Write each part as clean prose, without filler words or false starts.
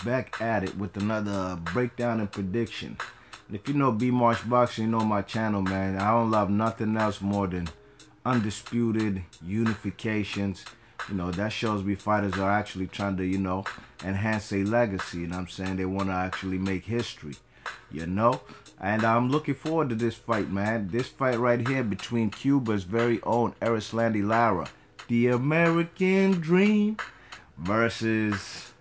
back at it with another breakdown and prediction. And if you know B Marsh Boxing, you know my channel, man. I don't love nothing else more than undisputed unifications. That shows me fighters are actually trying to, enhance their legacy. You know what I'm saying? They want to actually make history, you know? And I'm looking forward to this fight, man. This fight right here between Cuba's very own Erislandy Lara, the American Dream, versus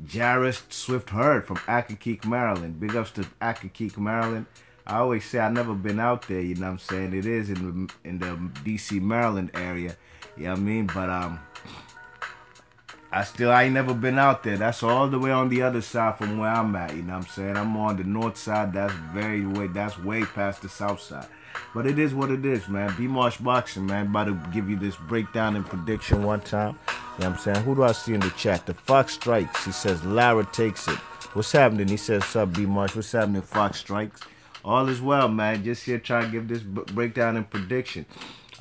Jarrett Swift Hurd from Accokeek, Maryland. Big ups to Accokeek, Maryland. I always say I've never been out there, you know what I'm saying? It is in the DC, Maryland area, you know what I mean? But I ain't never been out there. That's all the way on the other side from where I'm at, you know what I'm saying? I'm on the north side. That's way past the south side. But it is what it is, man. B Marsh Boxing, man. About to give you this breakdown and prediction one time. You know what I'm saying? Who do I see in the chat? The Fox Strikes. He says Lara takes it. What's happening? He says, sub B Marsh. What's happening, Fox Strikes? All is well, man. Just here trying to give this breakdown and prediction.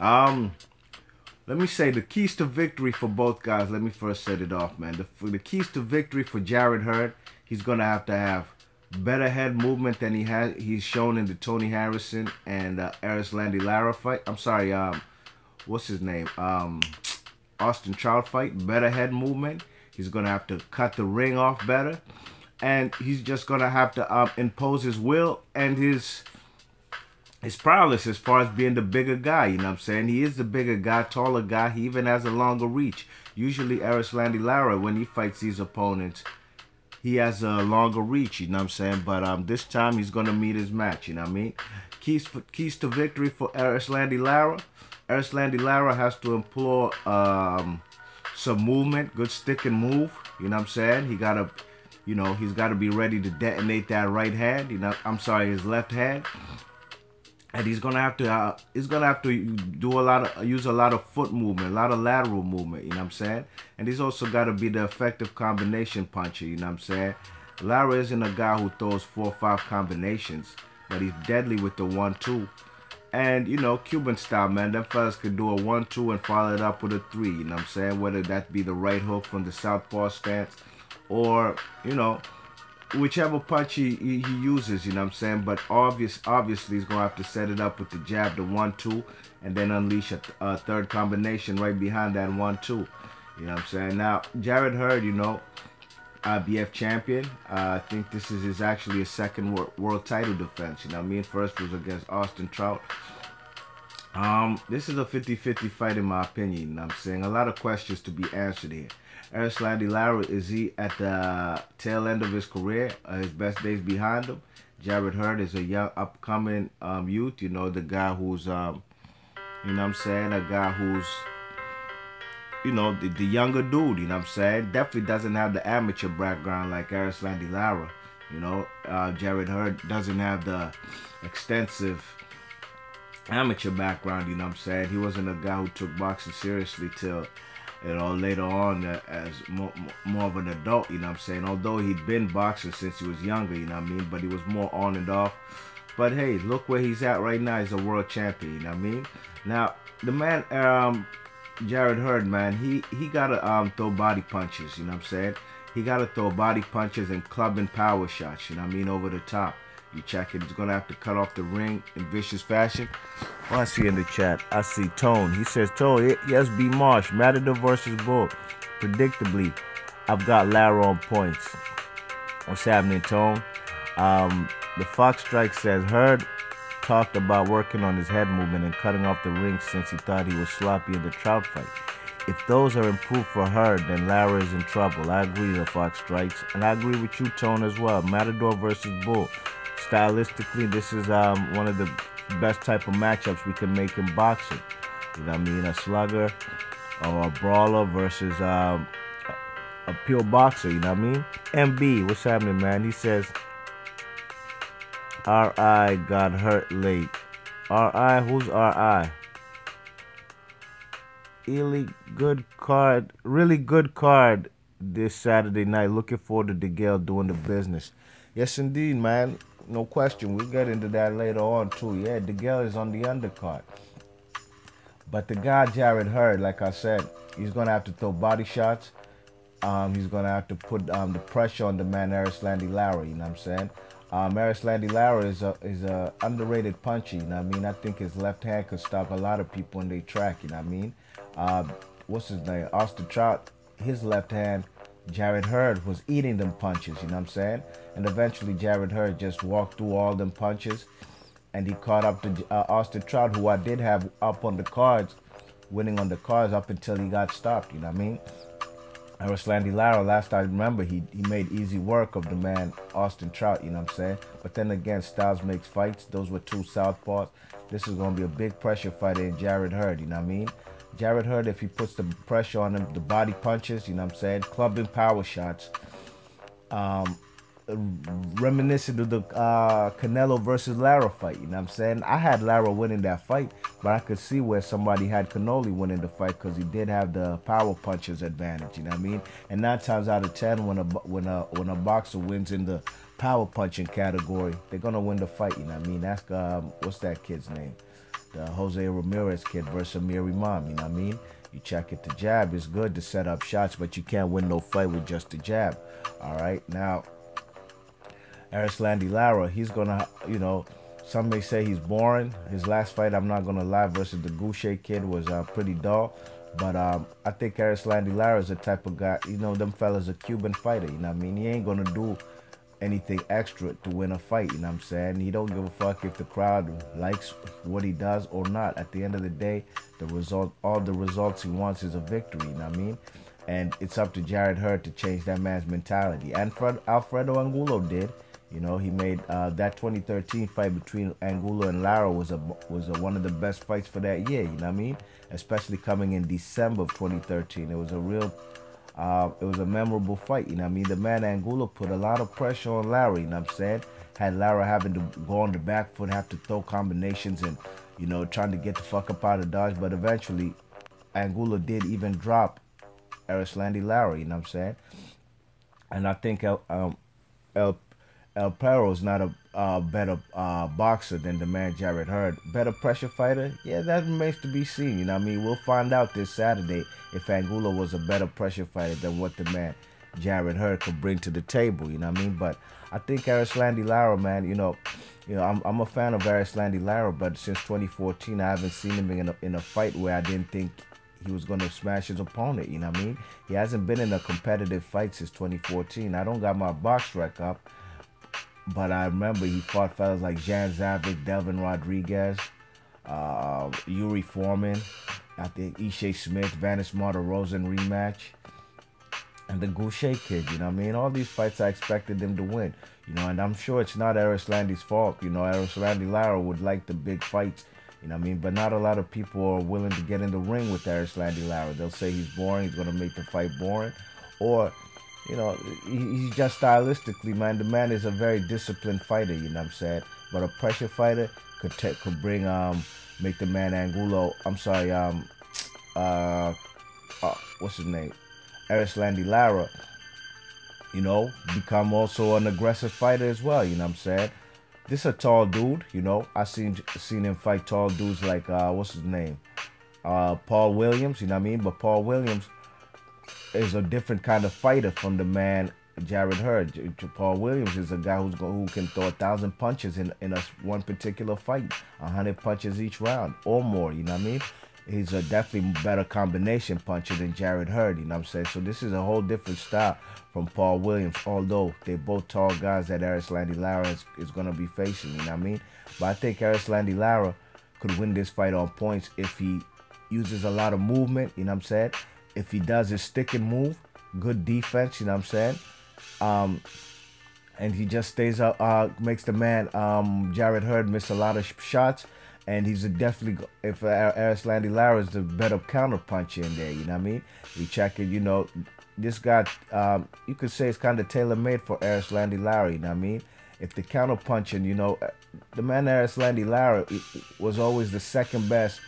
Let me say the keys to victory for both guys. Let me first set it off, man. The keys to victory for Jarrett Hurd, he's gonna have to have better head movement than he's shown in the Tony Harrison and Erislandy Lara fight. I'm sorry, what's his name? Austin Trout fight. Better head movement. He's gonna have to cut the ring off better, and he's just gonna have to impose his will and his prowess as far as being the bigger guy, you know what I'm saying? He is the bigger guy, taller guy. He even has a longer reach. Usually Erislandy Lara, when he fights these opponents, he has a longer reach, you know what I'm saying? But this time he's going to meet his match, you know what I mean? Keys to victory for Erislandy Lara. Erislandy Lara has to employ some movement, good stick and move, you know what I'm saying? He's got to be ready to detonate that right hand, his left hand. And he's gonna have to use a lot of foot movement, a lot of lateral movement, you know what I'm saying? And he's also got to be the effective combination puncher, you know what I'm saying? Lara isn't a guy who throws 4 or 5 combinations, but he's deadly with the 1-2. And, Cuban style, man, them fellas could do a 1-2 and follow it up with a 3, you know what I'm saying? Whether that be the right hook from the southpaw stance or, whichever punch he uses, you know what I'm saying? But obviously he's going to have to set it up with the jab, the 1-2, and then unleash a third combination right behind that 1-2. You know what I'm saying? Now, Jarrett Hurd, IBF champion. I think this is actually his second world title defense, you know what I mean? First was against Austin Trout. This is a 50-50 fight in my opinion, you know what I'm saying? A lot of questions to be answered here. Erislandy Lara, is he at the tail end of his career? His best days behind him? Jarrett Hurd is a young, upcoming youth. The guy who's, a guy who's, the younger dude, you know what I'm saying? Definitely doesn't have the amateur background like Erislandy Lara. Jarrett Hurd doesn't have the extensive amateur background, you know what I'm saying? He wasn't a guy who took boxing seriously till later on as more of an adult, you know what I'm saying? Although he'd been boxing since he was younger, you know what I mean? But he was more on and off. But hey, look where he's at right now. He's a world champion, you know what I mean? Now, the man, Jarrett Hurd, man, he got to throw body punches, you know what I'm saying? He got to throw body punches and club and power shots, you know what I mean, over the top. You check it. He's going to have to cut off the ring in vicious fashion. Well, I see in the chat, I see Tone. He says, Tone, yes, B Marsh, Matador versus Bull. Predictably, I've got Lara on points. What's happening, Tone? The Fox Strike says, Hurd talked about working on his head movement and cutting off the ring since he thought he was sloppy in the Trout fight. If those are improved for Hurd, then Lara is in trouble. I agree, the Fox Strikes. And I agree with you, Tone, as well. Matador versus Bull. Stylistically, this is one of the best type of matchups we can make in boxing. You know what I mean? A slugger or a brawler versus a pure boxer, you know what I mean? MB, what's happening, man? He says, R.I. got hurt late. R.I.? Who's R.I.? Really good card this Saturday night. Looking forward to DeGale doing the business. Yes, indeed, man. No question. We'll get into that later on, too. Yeah, DeGale is on the undercard. But the guy, Jarrett Hurd, like I said, he's going to have to throw body shots He's gonna have to put the pressure on the man Erislandy Lara. You know what I'm saying? Erislandy Lara is a underrated puncher. You know what I mean? I think his left hand could stop a lot of people in their track. You know what I mean? Uh, what's his name? Austin Trout. His left hand, Jarrett Hurd, was eating them punches. You know what I'm saying? And eventually Jarrett Hurd just walked through all them punches, and he caught up to Austin Trout, who I did have up on the cards, winning on the cards up until he got stopped. You know what I mean? Erislandy Lara, last I remember, he made easy work of the man Austin Trout, you know what I'm saying? But then again, styles makes fights. Those were two southpaws. This is going to be a big pressure fighter in Jarrett Hurd, you know what I mean? Jarrett Hurd, if he puts the pressure on him, the body punches, you know what I'm saying? Clubbing power shots. Um, Reminiscent of the Canelo versus Lara fight. You know what I'm saying? I had Lara winning that fight, but I could see where somebody had Canoli winning the fight because he did have the power punches advantage. You know what I mean? And 9 times out of 10, when a boxer wins in the power punching category, they're gonna win the fight. You know what I mean? Ask what's that kid's name? The Jose Ramirez kid versus Amir Imam. You know what I mean? You check it. The jab is good to set up shots, but you can't win no fight with just the jab. All right, now. Erislandy Lara, he's gonna, some may say he's boring. His last fight, I'm not gonna lie, versus the Goucher kid was pretty dull. But I think Erislandy Lara is the type of guy, them fellas a Cuban fighter, you know what I mean? He ain't gonna do anything extra to win a fight, you know what I'm saying? He don't give a fuck if the crowd likes what he does or not. At the end of the day, all the results he wants is a victory, you know what I mean? And it's up to Jarrett Hurd to change that man's mentality. And Alfredo Angulo did. He made that 2013 fight between Angulo and Lara was one of the best fights for that year. You know what I mean? Especially coming in December of 2013, it was a memorable fight. You know what I mean? The man Angulo put a lot of pressure on Lara. You know what I'm saying? Had Lara having to go on the back foot, have to throw combinations, and trying to get the fuck up out of dodge. But eventually, Angulo did even drop Erislandy Lara. You know what I'm saying? And I think El Perro is not a better boxer than the man Jarrett Hurd. Better pressure fighter? Yeah, that remains to be seen. You know what I mean? We'll find out this Saturday if Angulo was a better pressure fighter than what the man Jarrett Hurd could bring to the table. You know what I mean? But I think Erislandy Lara, man, I'm a fan of Erislandy Lara, but since 2014, I haven't seen him in a fight where I didn't think he was going to smash his opponent. You know what I mean? He hasn't been in a competitive fight since 2014. I don't got my box rec up. But I remember he fought fellas like Jan Zavik, Delvin Rodriguez, Yuri Foreman, I think Ishe Smith, Vanis Martirosyan rematch, and the Goucher kid, you know what I mean? All these fights I expected them to win, and I'm sure it's not Erislandy's fault. Erislandy Lara would like the big fights, you know what I mean? But not a lot of people are willing to get in the ring with Erislandy Lara. They'll say he's boring, he's going to make the fight boring, or he's just stylistically, man. The man is a very disciplined fighter, you know what I'm saying? But a pressure fighter could bring make the man Angulo. I'm sorry, what's his name? Erislandy Lara. Become also an aggressive fighter as well. You know what I'm saying? This a tall dude. I seen him fight tall dudes like what's his name? Paul Williams. You know what I mean? But Paul Williams is a different kind of fighter from the man Jarrett Hurd. Paul Williams is a guy who can throw 1,000 punches in one particular fight, 100 punches each round or more. You know what I mean? He's a definitely better combination puncher than Jarrett Hurd. You know what I'm saying? So this is a whole different style from Paul Williams. Although they're both tall guys that Erislandy Lara is going to be facing. You know what I mean? But I think Erislandy Lara could win this fight on points if he uses a lot of movement. You know what I'm saying? If he does his stick and move, good defense, you know what I'm saying? And he just stays up, makes the man Jarrett Hurd miss a lot of shots. And he's definitely, if Erislandy Lara is the better counter puncher in there, you know what I mean? You check it, this guy, you could say it's kind of tailor-made for Erislandy Lara, you know what I mean? If the counter punching, the man Erislandy Lara was always the second best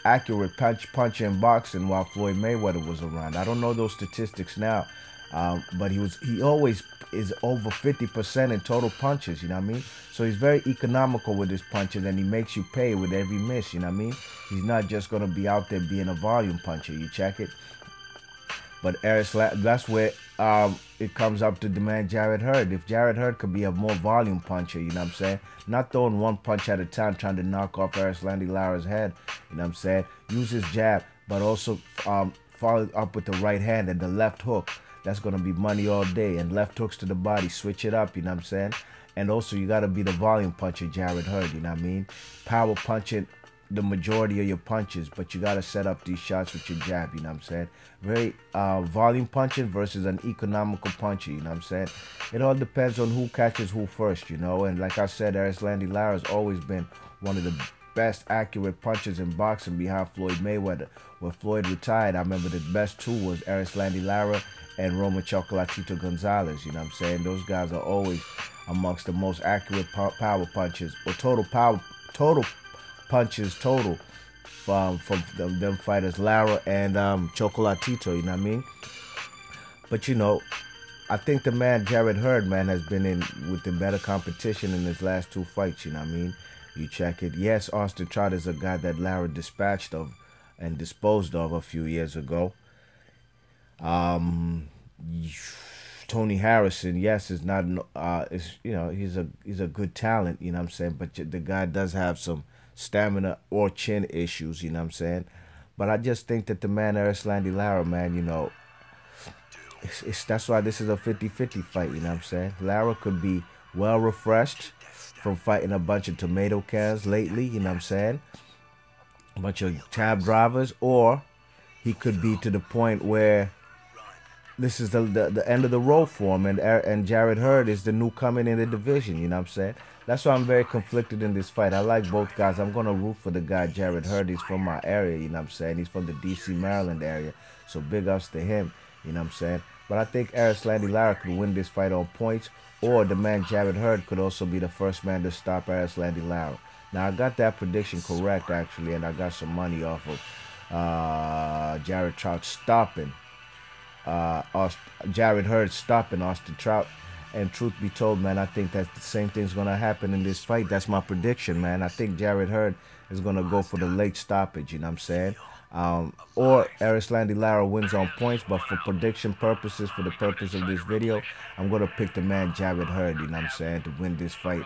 accurate puncher in boxing while Floyd Mayweather was around. I don't know those statistics now, but he always is over 50% in total punches, you know what I mean? So he's very economical with his punches, and he makes you pay with every miss, you know what I mean? He's not just going to be out there being a volume puncher. You check it. But that's where it comes up to demand Jarrett Hurd. If Jarrett Hurd could be a more volume puncher, you know what I'm saying? Not throwing one punch at a time, trying to knock off Erislandy Lara's head, you know what I'm saying? Use his jab, but also follow up with the right hand and the left hook. That's going to be money all day. And left hooks to the body, switch it up, you know what I'm saying? And also, you got to be the volume puncher, Jarrett Hurd, you know what I mean? Power punching the majority of your punches, but you got to set up these shots with your jab, you know what I'm saying? Very volume punching versus an economical puncher, you know what I'm saying? It all depends on who catches who first, you know? And like I said, Erislandy Lara has always been one of the best accurate punches in boxing behind Floyd Mayweather. When Floyd retired, I remember the best two was Erislandy Lara and Roma Chocolatito Gonzalez, you know what I'm saying? Those guys are always amongst the most accurate power punches, or total punches total from them fighters, Lara and Chocolatito, you know what I mean? But you know, I think the man Jarrett Hurd, man, has been in with the better competition in his last two fights, you know what I mean? You check it. Yes, Austin Trout is a guy that Lara dispatched of and disposed of a few years ago. Tony Harrison, yes, is not is, you know, he's a good talent, you know what I'm saying? But the guy does have some stamina or chin issues, you know what I'm saying? But I just think that the man Erislandy Lara, man, you know, that's why this is a 50-50 fight, you know what I'm saying? Lara could be well refreshed from fighting a bunch of tomato cans lately, you know what I'm saying? A bunch of tab drivers, or he could be to the point where this is the end of the road for him, and Jarrett Hurd is the newcomer in the division, you know what I'm saying? That's why I'm very conflicted in this fight. I like both guys. I'm going to root for the guy, Jarrett Hurd. He's from my area, you know what I'm saying? He's from the D.C., Maryland area, so big ups to him, you know what I'm saying? But I think Erislandy Lara could win this fight on points, or the man Jarrett Hurd could also be the first man to stop Erislandy Lara. Now, I got that prediction correct, actually, and I got some money off of Jarrett Trout stopping Jarrett Hurd stopping Austin Trout. And truth be told, man, I think that the same thing's going to happen in this fight. That's my prediction, man. I think Jarrett Hurd is going to go for the late stoppage, you know what I'm saying? Or Erislandy Lara wins on points, but for prediction purposes, for the purpose of this video, I'm going to pick the man Jarrett Hurd, you know what I'm saying, to win this fight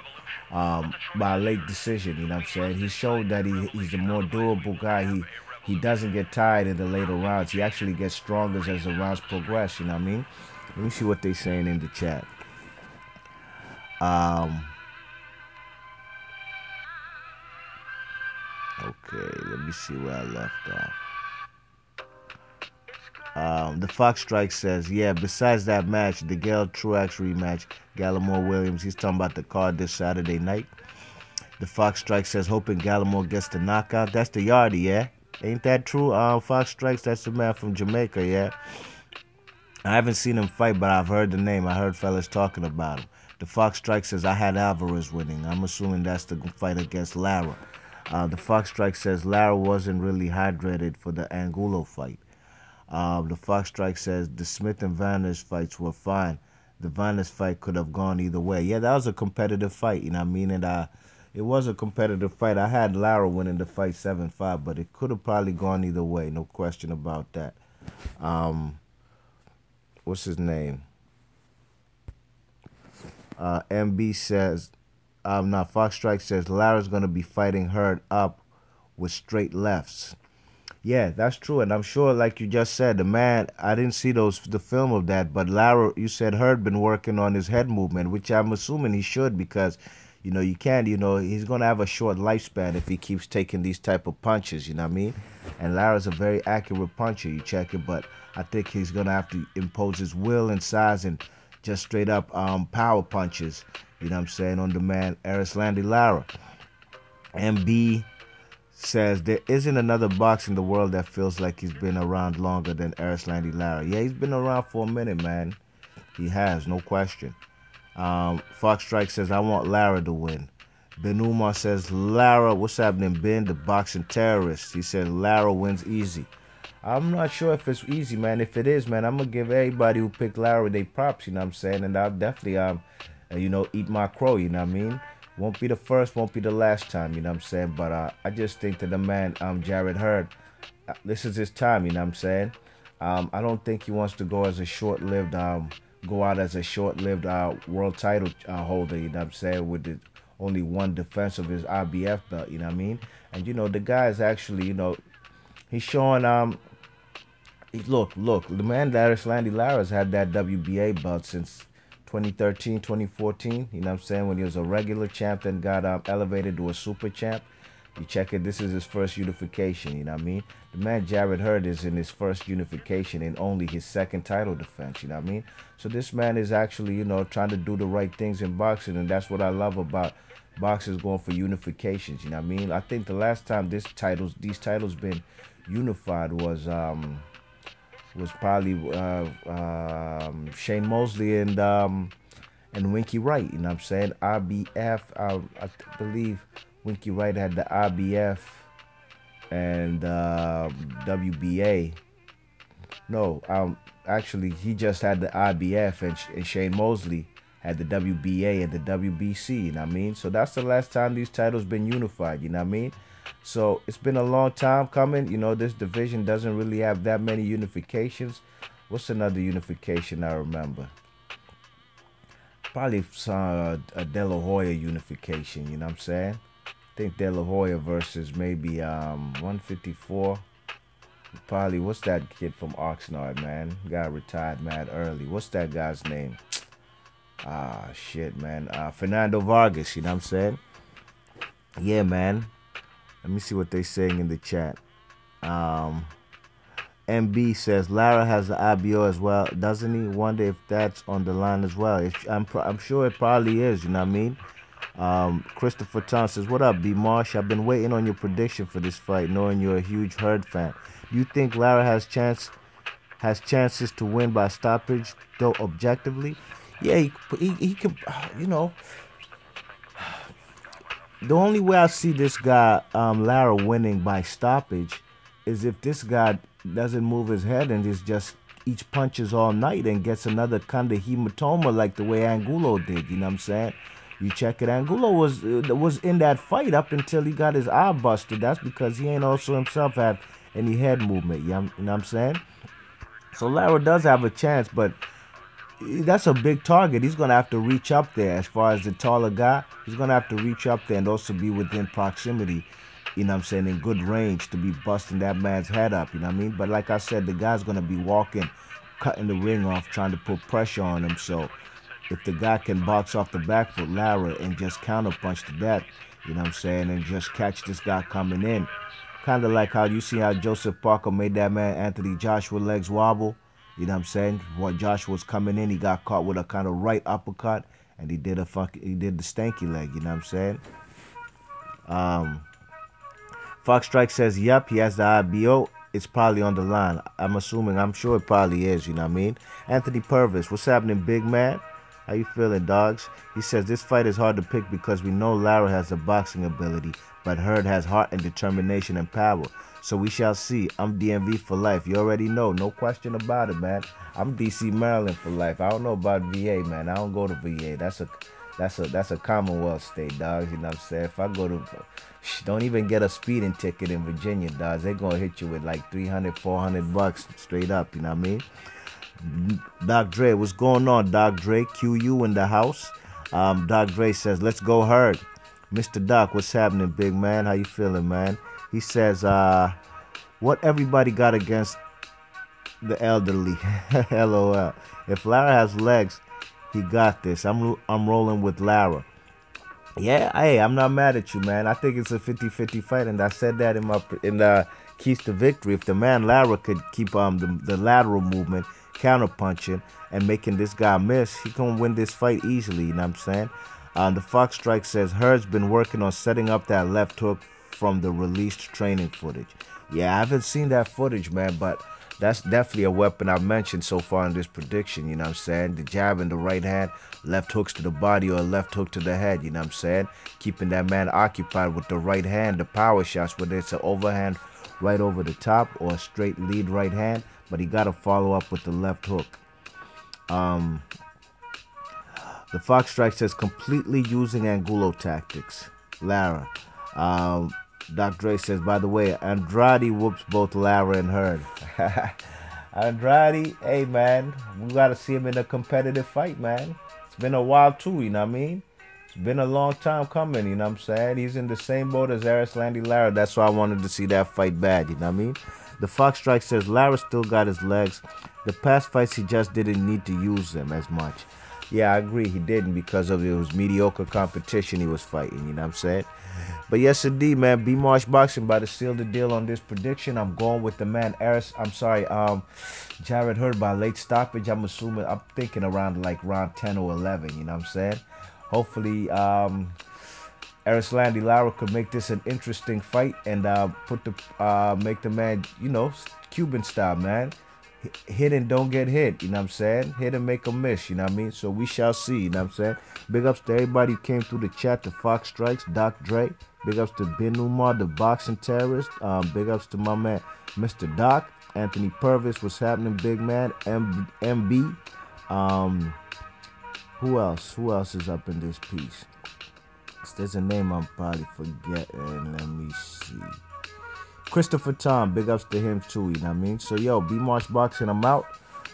by a late decision, you know what I'm saying? He showed that he's a more durable guy. He doesn't get tired in the later rounds. He actually gets stronger as the rounds progress, you know what I mean? Let me see what they're saying in the chat. Okay, let me see where I left off. The Fox Strike says, yeah, besides that match, the Gail Truax rematch, Gallimore Williams, he's talking about the card this Saturday night. The Fox Strike says, hoping Gallimore gets the knockout. That's the Yardie, yeah? Ain't that true? Fox Strikes, that's the man from Jamaica, yeah? I haven't seen him fight, but I've heard the name. I heard fellas talking about him. The Fox Strike says, I had Alvarez winning. I'm assuming that's the fight against Lara. The Fox Strike says, Lara wasn't really hydrated for the Angulo fight. The Fox Strike says, the Smith and Vannes fights were fine. The Vannes fight could have gone either way. Yeah, that was a competitive fight, you know what I mean? And it was a competitive fight. I had Lara winning the fight 7-5, but it could have probably gone either way. No question about that. What's his name? MB says, Fox Strike says, Lara's going to be fighting Hurd up with straight lefts. Yeah, that's true. And I'm sure, like you just said, the man, I didn't see the film of that, but Lara, you said Hurd been working on his head movement, which I'm assuming he should, because, you know, you can't, you know, he's going to have a short lifespan if he keeps taking these type of punches, you know what I mean? And Lara's a very accurate puncher, you check it, but I think he's going to have to impose his will and size and just straight up power punches, you know what I'm saying, on the man Erislandy Lara. MB says, there isn't another boxer in the world that feels like he's been around longer than Erislandy Lara. Yeah, he's been around for a minute, man. He has, no question. Fox Strike says, I want Lara to win. Ben Umar says, Lara, what's happening, Ben? The boxing terrorist. He said, Lara wins easy. I'm not sure if it's easy, man. If it is, man, I'm going to give everybody who picked Lara their props, you know what I'm saying? And I'll definitely, you know, eat my crow, you know what I mean? Won't be the first, won't be the last time, you know what I'm saying? But I just think that the man, Jarrett Hurd, this is his time, you know what I'm saying? I don't think he wants to go as a short-lived go out as a short-lived world title holder. You know what I'm saying? With only one defense of his IBF belt. You know what I mean? And the guy is actually he's showing look, the man Erislandy Lara's had that WBA belt since 2013, 2014. You know what I'm saying? When he was a regular champ, then got elevated to a super champ. You check it, this is his first unification, you know what I mean? The man Jarrett Hurd is in his first unification and only his second title defense, you know what I mean? So this man is actually, trying to do the right things in boxing, and that's what I love about boxers going for unifications, you know what I mean? I think the last time these titles been unified was probably Shane Mosley and Winky Wright. You know what I'm saying? IBF. I believe Winky Wright had the IBF and WBA. No, actually he just had the IBF and Shane Mosley had the WBA and the WBC. You know what I mean? So that's the last time these titles been unified. You know what I mean? So it's been a long time coming. This division doesn't really have that many unifications. What's another unification I remember? Probably a De La Hoya unification, you know what I'm saying? I think De La Hoya versus maybe 154. Probably, what's that kid from Oxnard, man? Got retired mad early. What's that guy's name? Shit, man. Fernando Vargas, you know what I'm saying? Yeah, man. Let me see what they saying in the chat. MB says Lara has the IBO as well, doesn't he? Wonder if that's on the line as well. I'm sure it probably is. You know what I mean? Christopher Tom says, "What up, B Marsh? I've been waiting on your prediction for this fight, knowing you're a huge Hurd fan. Do you think Lara has chances to win by stoppage, though objectively?" Yeah, he can. The only way I see this guy, Lara, winning by stoppage is if this guy doesn't move his head and is just eats punches all night and gets another kind of hematoma like the way Angulo did. You know what I'm saying? You check it. Angulo was in that fight up until he got his eye busted. That's because he ain't also himself had any head movement. You know what I'm saying? So Lara does have a chance, but that's a big target. He's going to have to reach up there. As far as the taller guy, he's going to have to reach up there and also be within proximity, you know what I'm saying, in good range to be busting that man's head up, you know what I mean? But like I said, the guy's going to be walking, cutting the ring off, trying to put pressure on him. So if the guy can box off the back foot, Lara, and just counterpunch to that, you know what I'm saying, and just catch this guy coming in. Kind of like how you see how Joseph Parker made that man Anthony Joshua legs wobble. You know what I'm saying? When Joshua was coming in, he got caught with a kind of right uppercut, and he did the stanky leg. You know what I'm saying? Fox Strike says, "Yep, he has the IBO. It's probably on the line." I'm sure it probably is. You know what I mean? Anthony Purvis, what's happening, big man? How you feeling, dogs? He says this fight is hard to pick because we know Lara has the boxing ability, but Hurd has heart and determination and power. So we shall see. I'm DMV for life. You already know. No question about it, man. I'm DC Maryland for life. I don't know about VA, man. I don't go to VA. That's a Commonwealth state, dogs. You know what I'm saying? If I go to... Don't even get a speeding ticket in Virginia, dogs. They're going to hit you with like $300, $400 straight up. You know what I mean? Doc Dre, what's going on, Doc Dre? QU in the house. Doc Dre says, "Let's go Hurd." Mr. Doc, what's happening, big man? How you feeling, man? He says, "What everybody got against the elderly?" LOL. If Lara has legs, he got this. I'm rolling with Lara. Yeah, hey, I'm not mad at you, man. I think it's a 50-50 fight, and I said that in the keys to victory. If the man Lara could keep the lateral movement, counterpunching, and making this guy miss, he can win this fight easily. You know what I'm saying? The Fox Strike says Hurd's been working on setting up that left hook from the released training footage. Yeah, I haven't seen that footage, man, but that's definitely a weapon I've mentioned so far in this prediction, you know what I'm saying? The jab in the right hand, left hooks to the body or left hook to the head, you know what I'm saying? Keeping that man occupied with the right hand, the power shots, whether it's an overhand right over the top or a straight lead right hand, but he got to follow up with the left hook. The Fox Strike says completely using Angulo tactics. Lara. Doc Dre says, by the way, Andrade whoops both Lara and Hurd. Andrade, hey man, we gotta see him in a competitive fight, man. It's been a while too, you know what I mean? It's been a long time coming, you know what I'm saying? He's in the same boat as Erislandy Lara. That's why I wanted to see that fight bad, you know what I mean? The Fox Strike says Lara still got his legs. The past fights he just didn't need to use them as much. Yeah, I agree. He didn't because of it was mediocre competition he was fighting, you know what I'm saying? But yes, indeed, man. B Marsh Boxing about to seal the deal on this prediction. I'm going with the man Jarrett Hurd by late stoppage. I'm thinking around like round 10 or 11. You know what I'm saying? Hopefully, Erislandy Lara could make this an interesting fight and make the man, Cuban style, man. Hit and don't get hit, you know what I'm saying? Hit and make a miss, you know what I mean? So we shall see, you know what I'm saying? Big ups to everybody who came through the chat, the Fox Strikes, Doc Dre. Big ups to Ben Umar, the boxing terrorist. Big ups to my man, Mr. Doc. Anthony Purvis, what's happening, big man? MB. Who else? Who else is up in this piece? There's a name I'm probably forgetting. Let me see. Christopher Tom, big ups to him too, you know what I mean? So, yo, B Marsh Boxing, I'm out.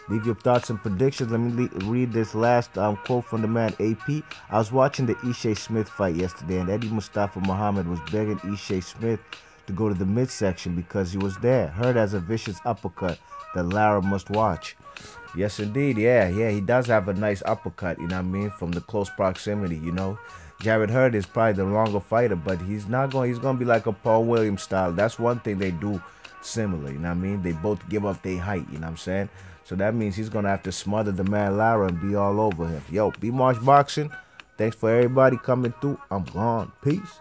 Leave your thoughts and predictions. Let me read this last quote from the man AP. I was watching the Ishe Smith fight yesterday, and Eddie Mustafa Muhammad was begging Ishe Smith to go to the midsection because he was there. Hurd has a vicious uppercut that Lara must watch. Yes, indeed. Yeah, he does have a nice uppercut, you know what I mean, from the close proximity, you know. Jarrett Hurd is probably the longer fighter, but he's going to be like a Paul Williams style. That's one thing they do similar, you know what I mean? They both give up their height, you know what I'm saying? So that means he's going to have to smother the man Lara and be all over him. Yo, B Marsh Boxing, thanks for everybody coming through. I'm gone. Peace.